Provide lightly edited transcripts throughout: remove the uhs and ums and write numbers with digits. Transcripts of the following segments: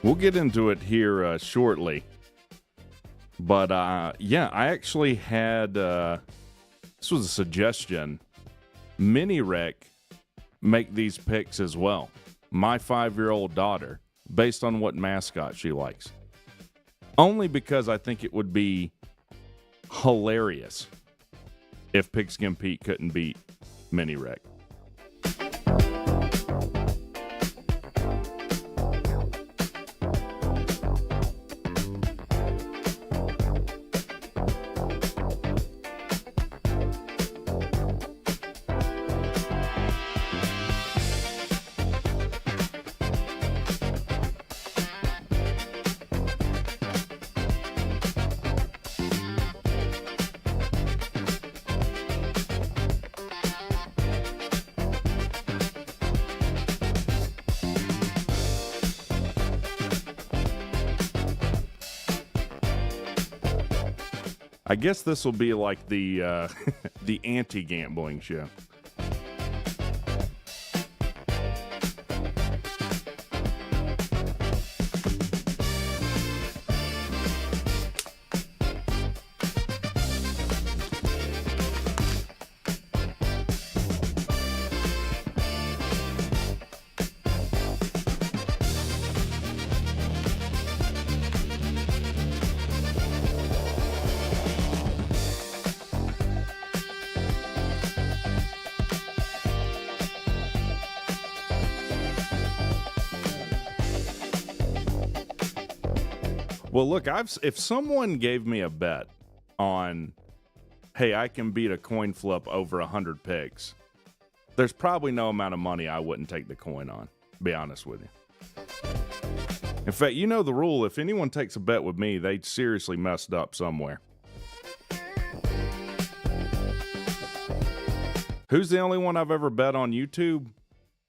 We'll get into it here shortly. But, yeah, I actually had, this was a suggestion, Mini Wreck make these picks as well. My 5-year-old daughter, based on what mascot she likes. Only because I think it would be hilarious if Pigskin Pete couldn't beat Mini Wreck. I guess this will be like the the anti-gambling show. Well, look, if someone gave me a bet on, hey, I can beat a coin flip over 100 picks, there's probably no amount of money I wouldn't take the coin on, be honest with you. In fact, you know the rule. If anyone takes a bet with me, they seriously messed up somewhere. Who's the only one I've ever bet on YouTube?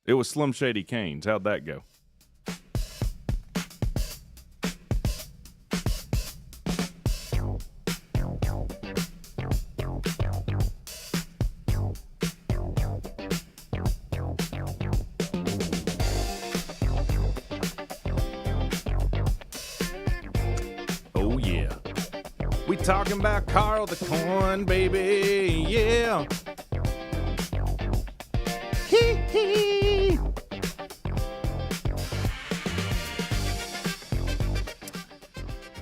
It was Slim Shady Canes. How'd that go? Talking about Carl the Corn, baby, yeah. Hee hee.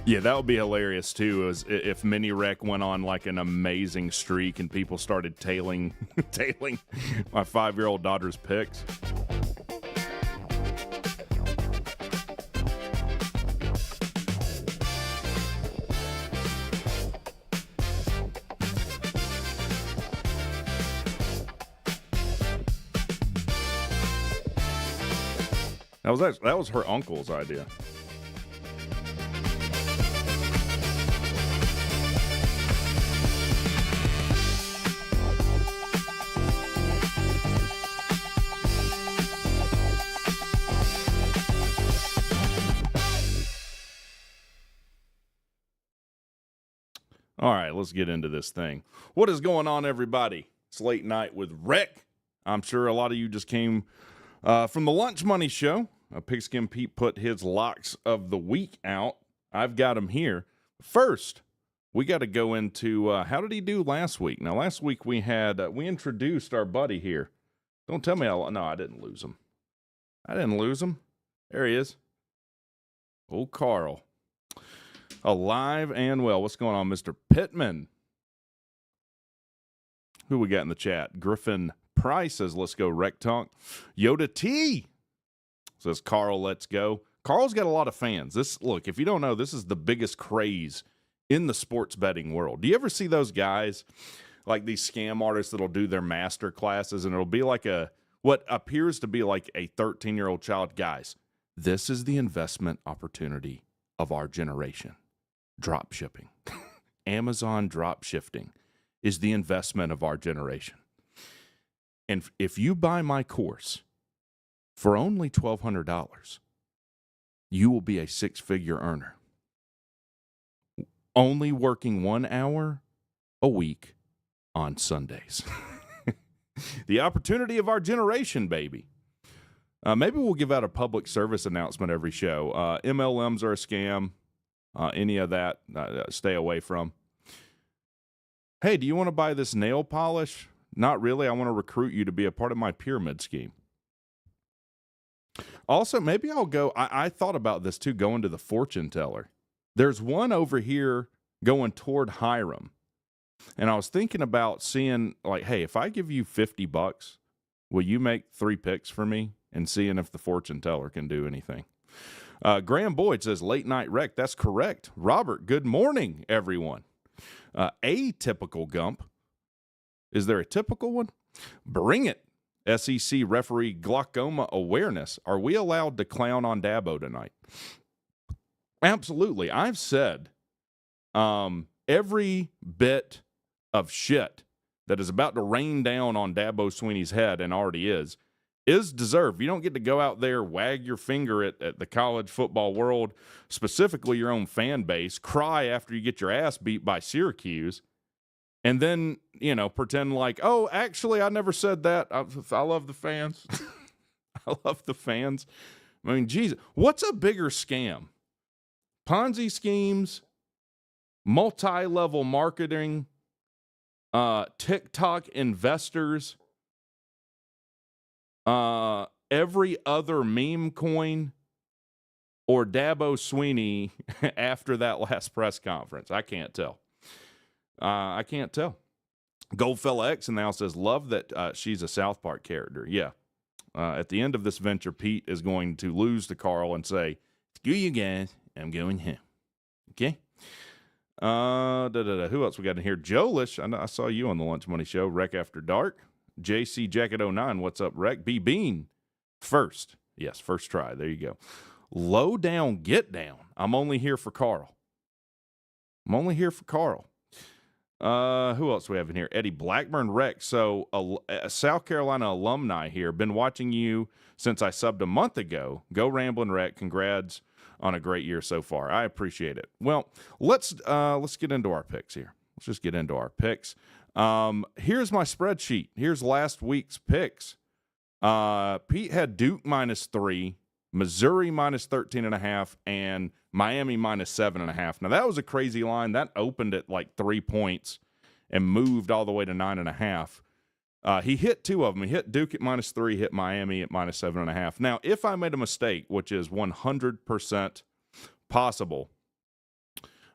Yeah, that would be hilarious too, as if Mini Wreck went on like an amazing streak and people started tailing my 5-year-old daughter's picks. That was her uncle's idea. All right, let's get into this thing. What is going on, everybody? It's late night with Wreck. I'm sure a lot of you just came from the Lunch Money Show. Pigskin Pete put his locks of the week out. I've got him here. First, we got to go into how did he do last week? Now, last week we had we introduced our buddy here. Don't tell me no, I didn't lose him. There he is. Old Carl. Alive and well. What's going on, Mr. Pittman? Who we got in the chat? Griffin Price says, let's go WreckTalk. Yoda T says, Carl, let's go. Carl's got a lot of fans. Look, if you don't know, this is the biggest craze in the sports betting world. Do you ever see those guys, like these scam artists that'll do their master classes, and it'll be like what appears to be like a 13-year-old child? Guys, this is the investment opportunity of our generation. Drop shipping. Amazon drop shifting is the investment of our generation. And if you buy my course for only $1,200, you will be a six-figure earner. Only working 1 hour a week on Sundays. The opportunity of our generation, baby. Maybe we'll give out a public service announcement every show. MLMs are a scam. Any of that, stay away from. Hey, do you want to buy this nail polish? Not really. I want to recruit you to be a part of my pyramid scheme. Also, maybe I'll go. I thought about this too, going to the fortune teller. There's one over here going toward Hiram. And I was thinking about seeing, like, hey, if I give you $50, will you make 3 picks for me? And seeing if the fortune teller can do anything. Graham Boyd says, late night wreck. That's correct. Robert, good morning, everyone. Atypical Gump. Is there a typical one? Bring it. SEC referee glaucoma awareness. Are we allowed to clown on Dabo tonight? Absolutely. I've said every bit of shit that is about to rain down on Dabo Swinney's head and already is deserved. You don't get to go out there, wag your finger at the college football world, specifically your own fan base, cry after you get your ass beat by Syracuse, and then, pretend like, oh, actually, I never said that. I love the fans. I love the fans. I mean, Jesus, what's a bigger scam? Ponzi schemes, multi-level marketing, TikTok investors, every other meme coin, or Dabo Swinney after that last press conference? I can't tell. I can't tell. Goldfella X now says, love that she's a South Park character. Yeah. At the end of this venture, Pete is going to lose to Carl and say, screw you guys, I'm going home. Okay? Who else we got in here? Jolish, I saw you on the Lunch Money Show. Wreck After Dark. JC Jacket 09, what's up, Wreck? B Bean, first. Yes, first try. There you go. Low down, get down. I'm only here for Carl. Who else do we have in here? Eddie Blackburn Wreck. So a South Carolina alumni here. Been watching you since I subbed a month ago. Go Ramblin' Wreck. Congrats on a great year so far. I appreciate it. Well, let's get into our picks here. Let's just get into our picks. Here's my spreadsheet. Here's last week's picks. Pete had Duke -3, Missouri -13.5, and Miami -7.5. Now, that was a crazy line. That opened at like 3 points and moved all the way to 9.5. He hit 2 of them. He hit Duke at -3, hit Miami at -7.5. Now, if I made a mistake, which is 100% possible,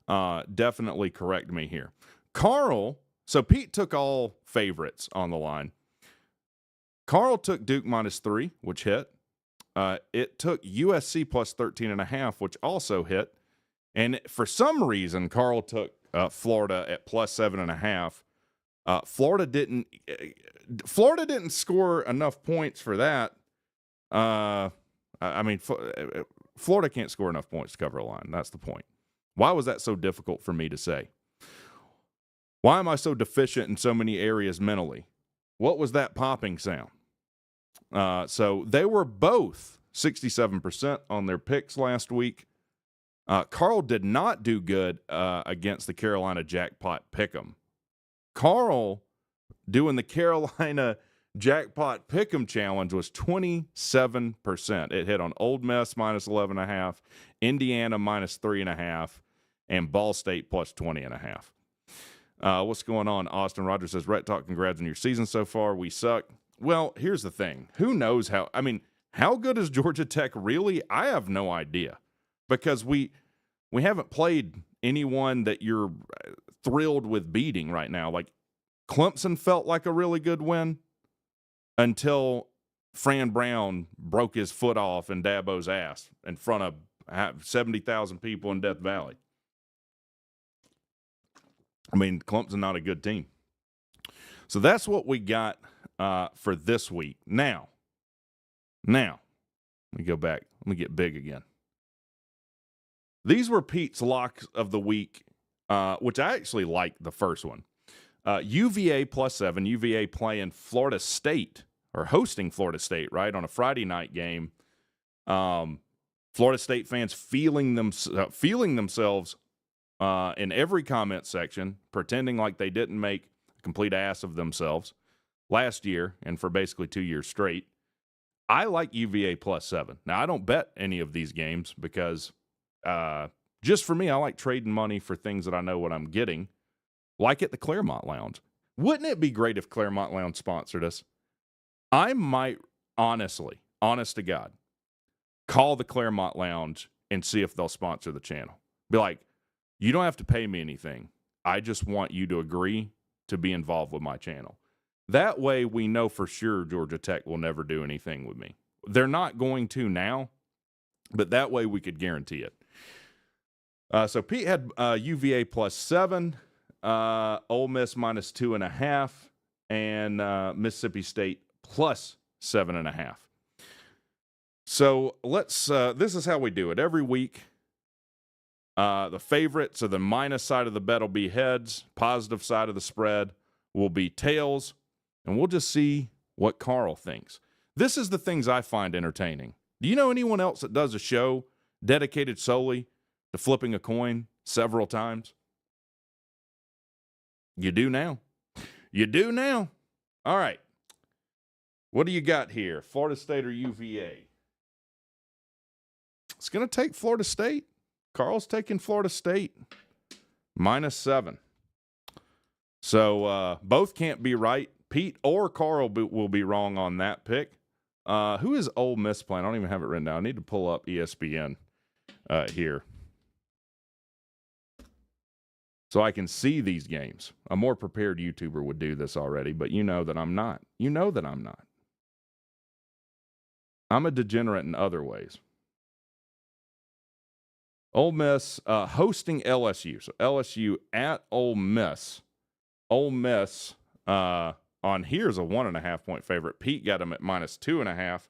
definitely correct me here. Carl, so Pete took all favorites on the line. Carl took Duke -3, which hit. It took USC +13.5, which also hit. And for some reason, Carl took Florida at +7.5. Florida didn't score enough points for that. Florida can't score enough points to cover a line. That's the point. Why was that so difficult for me to say? Why am I so deficient in so many areas mentally? What was that popping sound? So they were both 67% on their picks last week. Carl did not do good against the Carolina Jackpot Pick'em. Carl doing the Carolina Jackpot Pick'em challenge was 27%. It hit on Ole Miss -11.5, Indiana -3.5, and Ball State +20.5. What's going on? Austin Rogers says, WreckTalk, congrats on your season so far. We suck. Well, here's the thing. Who knows how good is Georgia Tech really? I have no idea, because we haven't played anyone that you're thrilled with beating right now. Like, Clemson felt like a really good win until Fran Brown broke his foot off in Dabo's ass in front of 70,000 people in Death Valley. I mean, Clemson not a good team. So that's what we got for this week. Now, let me go back. Let me get big again. These were Pete's locks of the week, which I actually liked the first one. UVA +7. UVA playing Florida State, or hosting Florida State, right, on a Friday night game. Florida State fans feeling themselves in every comment section, pretending like they didn't make a complete ass of themselves last year and for basically 2 years straight. I like UVA +7. Now, I don't bet any of these games because just for me, I like trading money for things that I know what I'm getting, like at the Claremont Lounge. Wouldn't it be great if Claremont Lounge sponsored us? I might honestly, honest to God, call the Claremont Lounge and see if they'll sponsor the channel. Be like, you don't have to pay me anything. I just want you to agree to be involved with my channel. That way we know for sure Georgia Tech will never do anything with me. They're not going to now, but that way we could guarantee it. So Pete had UVA +7, Ole Miss -2.5, and Mississippi State +7.5. So let's, this is how we do it. Every week, the favorite, so the minus side of the bet will be heads, positive side of the spread will be tails, and we'll just see what Carl thinks. This is the things I find entertaining. Do you know anyone else that does a show dedicated solely to flipping a coin several times? You do now. You do now. All right. What do you got here? Florida State or UVA? It's going to take Florida State. Carl's taking Florida State -7. So both can't be right. Pete or Carl will be wrong on that pick. Who is Ole Miss playing? I don't even have it written down. I need to pull up ESPN here so I can see these games. A more prepared YouTuber would do this already, but you know that I'm not. You know that I'm not. I'm a degenerate in other ways. Ole Miss hosting LSU. So LSU at Ole Miss. Ole Miss on here's a 1.5 point favorite. Pete got them at -2.5.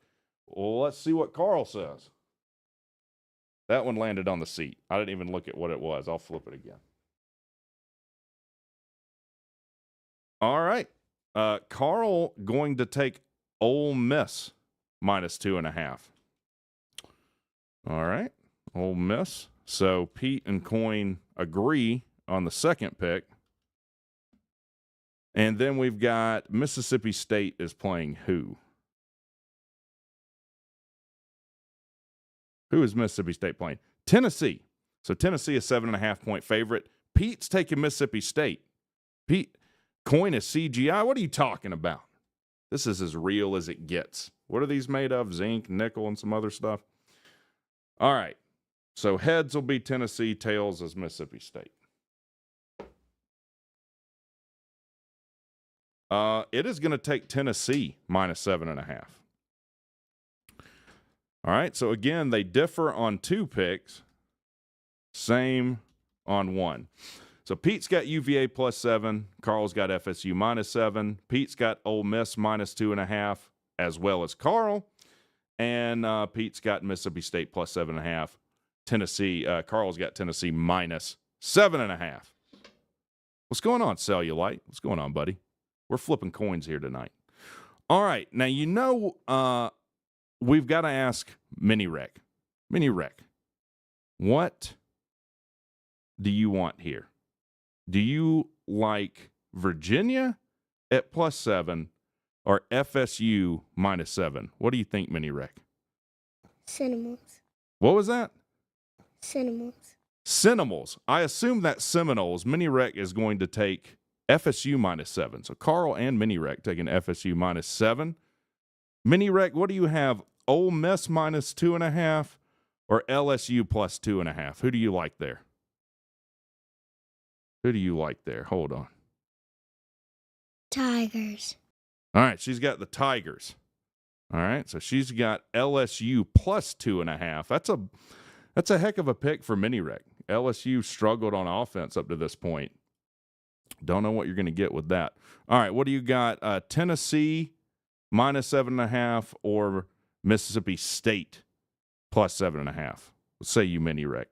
Well, let's see what Carl says. That one landed on the seat. I didn't even look at what it was. I'll flip it again. All right. Carl going to take Ole Miss -2.5. All right. Ole Miss. So Pete and Coin agree on the second pick. And then we've got Mississippi State is playing who? Who is Mississippi State playing? Tennessee. So Tennessee is 7.5 point favorite. Pete's taking Mississippi State. Pete, Coin is CGI. What are you talking about? This is as real as it gets. What are these made of? Zinc, nickel, and some other stuff. All right. So heads will be Tennessee, tails is Mississippi State. It is going to take Tennessee -7.5. All right, so again, they differ on 2 picks, same on 1. So Pete's got UVA +7, Carl's got FSU -7, Pete's got Ole Miss -2.5, as well as Carl, and Pete's got Mississippi State +7.5. Tennessee, Carl's got Tennessee -7.5. What's going on, Cellulite? What's going on, buddy? We're flipping coins here tonight. All right. Now, you know, we've got to ask Mini Wreck. Mini Wreck, what do you want here? Do you like Virginia at +7 or FSU -7? What do you think, Mini Wreck? Cinnamons. What was that? Cinnamons. Cinnamals. I assume that Seminoles. Mini Wreck is going to take FSU -7. So Carl and Mini Wreck taking FSU -7. Mini Wreck, what do you have? Ole Miss -2.5 or LSU +2.5? Who do you like there? Who do you like there? Hold on. Tigers. All right, she's got the Tigers. All right, so she's got LSU +2.5. That's a heck of a pick for Mini Wreck. LSU struggled on offense up to this point. Don't know what you're going to get with that. All right, what do you got? Tennessee -7.5 or Mississippi State +7.5? Let's say you, Mini Wreck.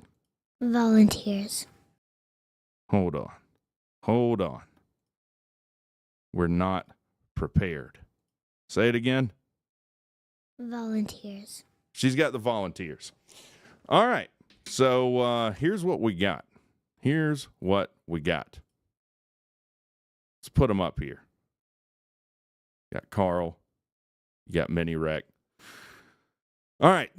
Volunteers. Hold on. We're not prepared. Say it again. Volunteers. She's got the Volunteers. All right, so here's what we got. Let's put them up here. You got Carl. You got Mini Wreck. All right.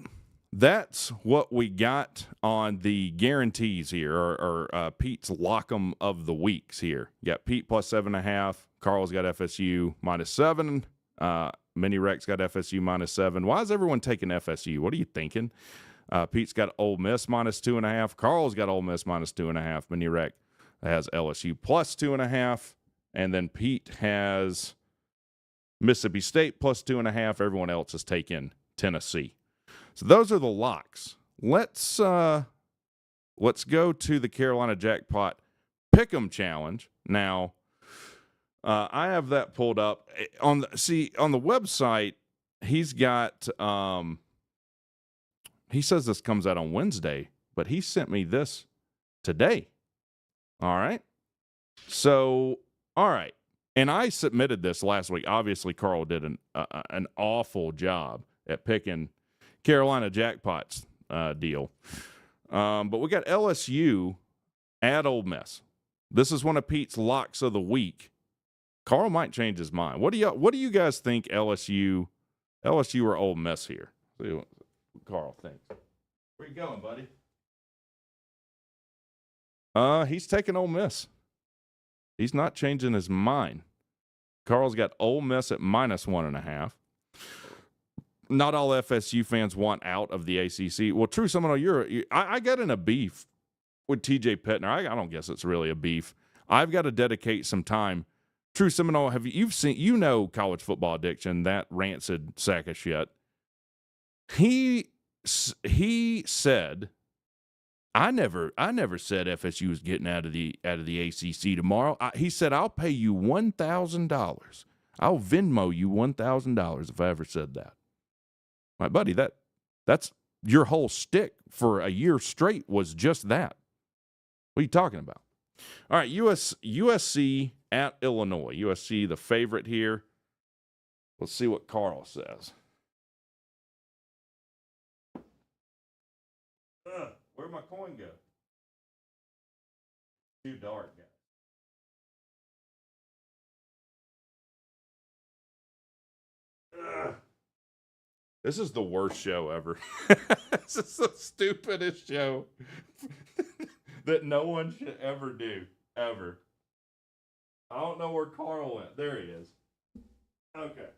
That's what we got on the guarantees here, or Pete's lock'em of the weeks here. You got Pete plus 7.5. Carl's got FSU -7. Mini Rex got FSU -7. Why is everyone taking FSU? What are you thinking? Pete's got Ole Miss -2.5. Carl's got Ole Miss -2.5. Mini Rex has LSU plus 2.5. And then Pete has Mississippi State plus 2.5. Everyone else is taking Tennessee. So those are the locks. Let's go to the Carolina Jackpot Pick'em Challenge. Now, I have that pulled up on the website. He's got he says this comes out on Wednesday, but he sent me this today. All right. So, all right. And I submitted this last week. Obviously, Carl did an awful job at picking Carolina Jackpots deal. But we got LSU at Ole Miss. This is one of Pete's locks of the week. Carl might change his mind. What do you guys think, LSU or Ole Miss here? See what Carl thinks. Where you going, buddy? He's taking Ole Miss. He's not changing his mind. Carl's got Ole Miss at -1.5. Not all FSU fans want out of the ACC. Well, True Seminole, I got in a beef with TJ Pittner. I don't guess it's really a beef. I've got to dedicate some time. True Seminole, you've seen college football addiction, that rancid sack of shit. He said, I never said FSU was getting out of the ACC tomorrow. He said, I'll pay you $1,000. I'll Venmo you $1,000 if I ever said that. My buddy, that's your whole shtick for a year straight was just that. What are you talking about? All right, USC at Illinois. USC, the favorite here. Let's see what Carl says. Where'd my coin go? Too dark, guys. This is the worst show ever. This is the stupidest show that no one should ever do, ever. I don't know where Carl went. There he is. Okay.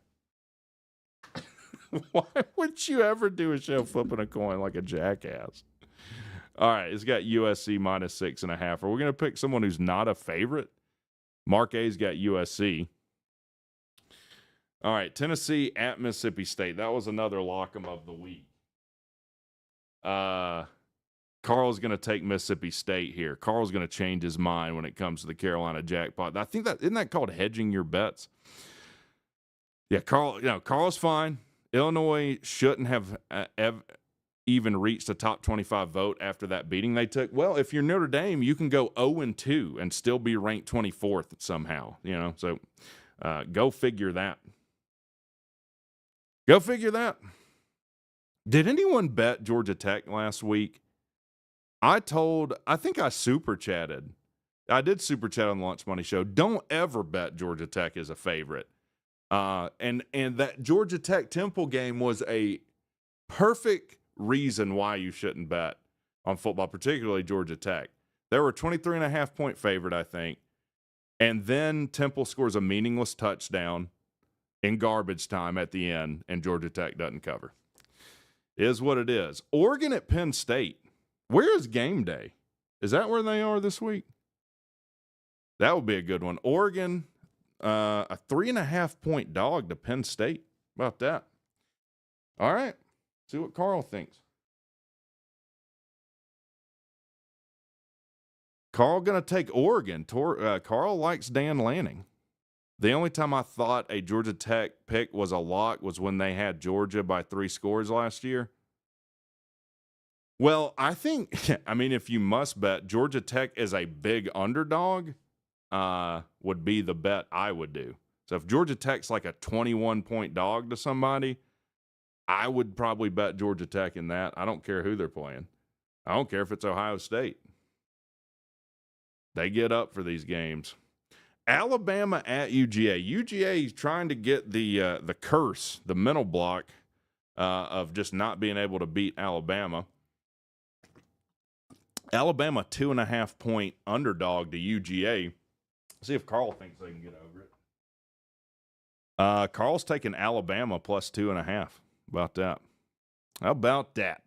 Why would you ever do a show flipping a coin like a jackass? All right, it's got USC -6.5. Are we going to pick someone who's not a favorite? Mark A's got USC. All right, Tennessee at Mississippi State. That was another lock'em of the week. Carl's going to take Mississippi State here. Carl's going to change his mind when it comes to the Carolina Jackpot. I think isn't that called hedging your bets? Yeah, Carl's fine. Illinois shouldn't have even reached a top 25 vote after that beating they took. Well, if you're Notre Dame, you can go 0-2 and still be ranked 24th somehow. So go figure that. Go figure that. Did anyone bet Georgia Tech last week? I think I super chatted. I did super chat on the Lunch Money Show. Don't ever bet Georgia Tech as a favorite. And that Georgia Tech Temple game was a perfect reason why you shouldn't bet on football, particularly Georgia Tech. They were a 23.5-point favorite, I think. And then Temple scores a meaningless touchdown in garbage time at the end, and Georgia Tech doesn't cover. Is what it is. Oregon at Penn State. Where is game day? Is that where they are this week? That would be a good one. Oregon, a 3.5-point dog to Penn State. How about that? All right. See what Carl thinks. Carl going to take Oregon. Carl likes Dan Lanning. The only time I thought a Georgia Tech pick was a lock was when they had Georgia by 3 scores last year. Well, if you must bet, Georgia Tech is a big underdog would be the bet I would do. So if Georgia Tech's like a 21-point dog to somebody, I would probably bet Georgia Tech in that. I don't care who they're playing. I don't care if it's Ohio State. They get up for these games. Alabama at UGA. UGA is trying to get the curse, the mental block of just not being able to beat Alabama. Alabama 2.5-point underdog to UGA. See if Carl thinks they can get over it. Carl's taking Alabama plus 2.5. About that. How about that?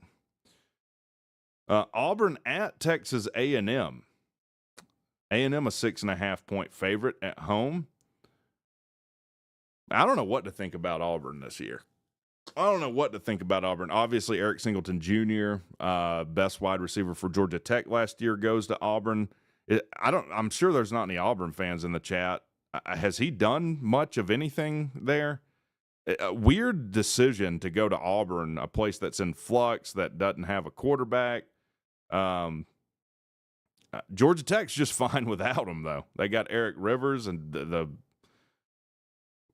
Auburn at Texas A&M. A&M a 6.5-point favorite at home. I don't know what to think about Auburn this year. Obviously, Eric Singleton Jr., best wide receiver for Georgia Tech last year, goes to Auburn. I'm sure there's not any Auburn fans in the chat. Has he done much of anything there? A weird decision to go to Auburn, a place that's in flux, that doesn't have a quarterback. Georgia Tech's just fine without him, though. They got Eric Rivers, and the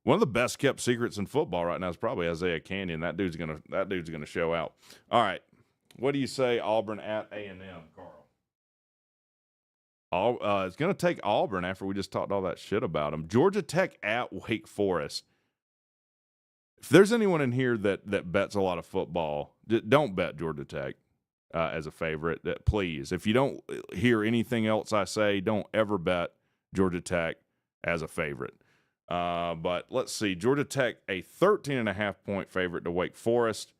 one of the best kept secrets in football right now is probably Isaiah Canyon. That dude's gonna show out. All right, what do you say? Auburn at A&M, Carl. It's gonna take Auburn after we just talked all that shit about them. Georgia Tech at Wake Forest. If there's anyone in here that bets a lot of football, don't bet Georgia Tech as a favorite. Please, if you don't hear anything else I say, don't ever bet Georgia Tech as a favorite. But let's see. Georgia Tech, a 13.5-point favorite to Wake Forest.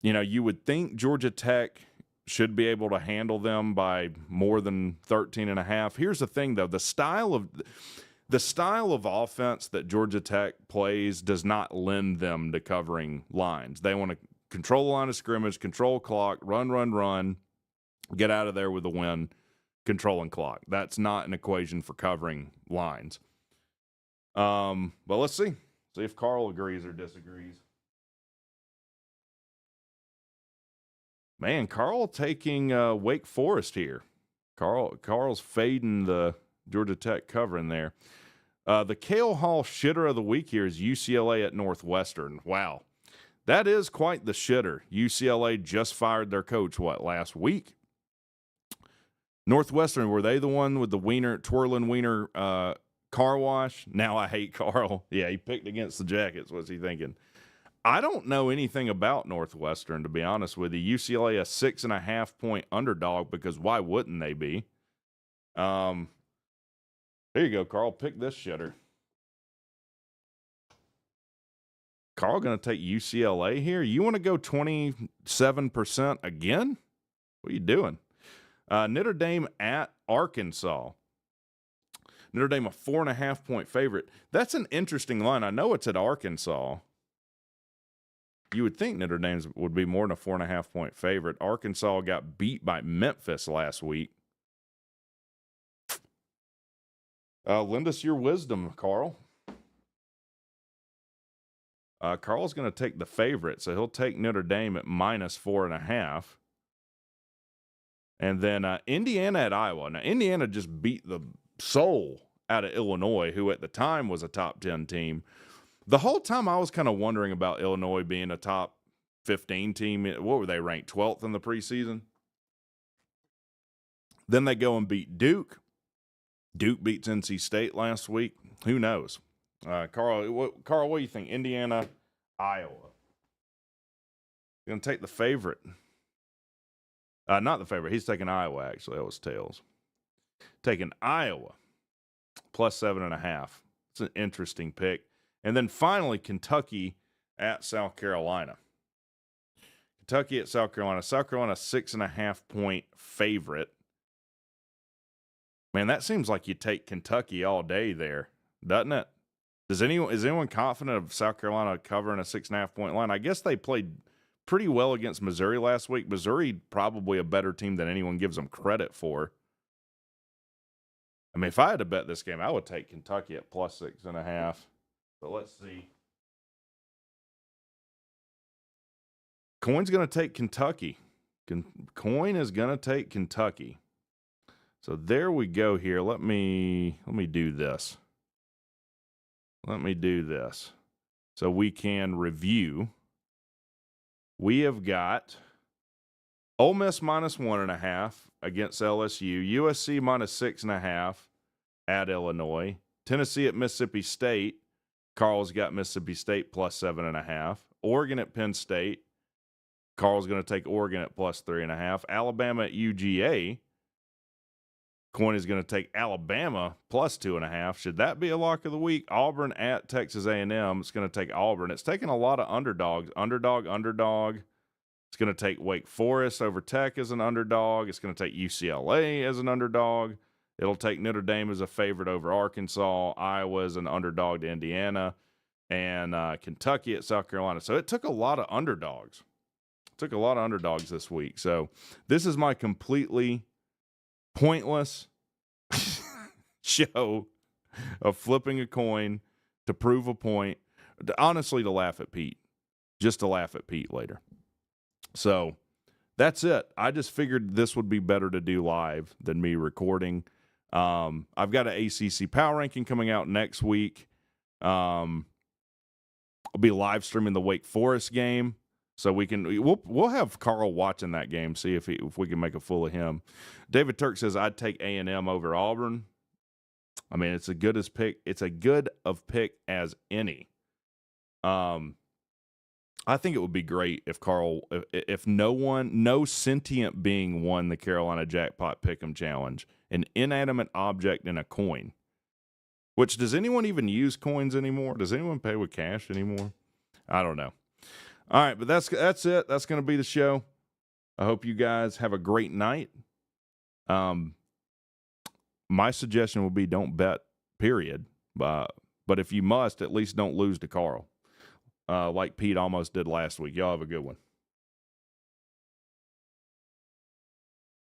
You know, you would think Georgia Tech should be able to handle them by more than 13.5. Here's the thing, though. The style of offense that Georgia Tech plays does not lend them to covering lines. They want to control the line of scrimmage, control clock, run, get out of there with a win, controlling clock. That's not an equation for covering lines. But let's see if Carl agrees or disagrees. Man, Carl taking Wake Forest here. Carl's fading the Georgia Tech covering there. The Kale Hall shitter of the week here is UCLA at Northwestern. Wow. That is quite the shitter. UCLA just fired their coach, last week? Northwestern, were they the one with the twirling wiener car wash? Now I hate Carl. Yeah, he picked against the Jackets. What's he thinking? I don't know anything about Northwestern, to be honest with you. UCLA a 6.5-point underdog, because why wouldn't they be? There you go, Carl. Pick this shitter. Carl going to take UCLA here? You want to go 27% again? What are you doing? Notre Dame at Arkansas. Notre Dame a 4.5-point favorite. That's an interesting line. I know it's at Arkansas. You would think Notre Dame would be more than a 4.5-point favorite. Arkansas got beat by Memphis last week. Lend us your wisdom, Carl. Carl's going to take the favorite, so he'll take Notre Dame at -4.5. And then Indiana at Iowa. Now, Indiana just beat the soul out of Illinois, who at the time was a top 10 team. The whole time I was kind of wondering about Illinois being a top 15 team. What were they, ranked 12th in the preseason? Then they go and beat Duke. Duke beats NC State last week. Who knows? Carl, what do you think? Indiana, Iowa. You're going to take the favorite. Not the favorite. He's taking Iowa, actually. That was tails. Taking Iowa, +7.5. It's an interesting pick. And then finally, Kentucky at South Carolina. Kentucky at South Carolina. South Carolina, 6.5-point favorite. Man, that seems like you take Kentucky all day there, doesn't it? Is anyone confident of South Carolina covering a 6.5-point line? I guess they played pretty well against Missouri last week. Missouri probably a better team than anyone gives them credit for. I mean, if I had to bet this game, I would take Kentucky at +6.5. But let's see. Coin's going to take Kentucky. Coin is going to take Kentucky. So there we go here. Let me do this. So we can review. We have got Ole Miss -1.5 against LSU. USC -6.5 at Illinois. Tennessee at Mississippi State. Carl's got Mississippi State +7.5. Oregon at Penn State. Carl's going to take Oregon at plus 3.5. Alabama at UGA. Coin is going to take Alabama plus 2.5. Should that be a lock of the week? Auburn at Texas A&M. It's going to take Auburn. It's taking a lot of underdogs. Underdog. It's going to take Wake Forest over Tech as an underdog. It's going to take UCLA as an underdog. It'll take Notre Dame as a favorite over Arkansas. Iowa as an underdog to Indiana. And Kentucky at South Carolina. So it took a lot of underdogs. This week. So this is my completely pointless show of flipping a coin to prove a point. Honestly, to laugh at Pete. Just to laugh at Pete later. So that's it. I just figured this would be better to do live than me recording. I've got an ACC power ranking coming out next week. I'll be live streaming the Wake Forest game. So we'll have Carl watching that game, see if we can make a fool of him. David Turk says I'd take A&M over Auburn. I mean, it's a good of pick as any. I think it would be great if Carl, if no sentient being won the Carolina Jackpot Pick'em Challenge, an inanimate object and a coin. Which, does anyone even use coins anymore? Does anyone pay with cash anymore? I don't know. All right, but that's it. That's going to be the show. I hope you guys have a great night. My suggestion would be don't bet, period. But if you must, at least don't lose to Carl, like Pete almost did last week. Y'all have a good one.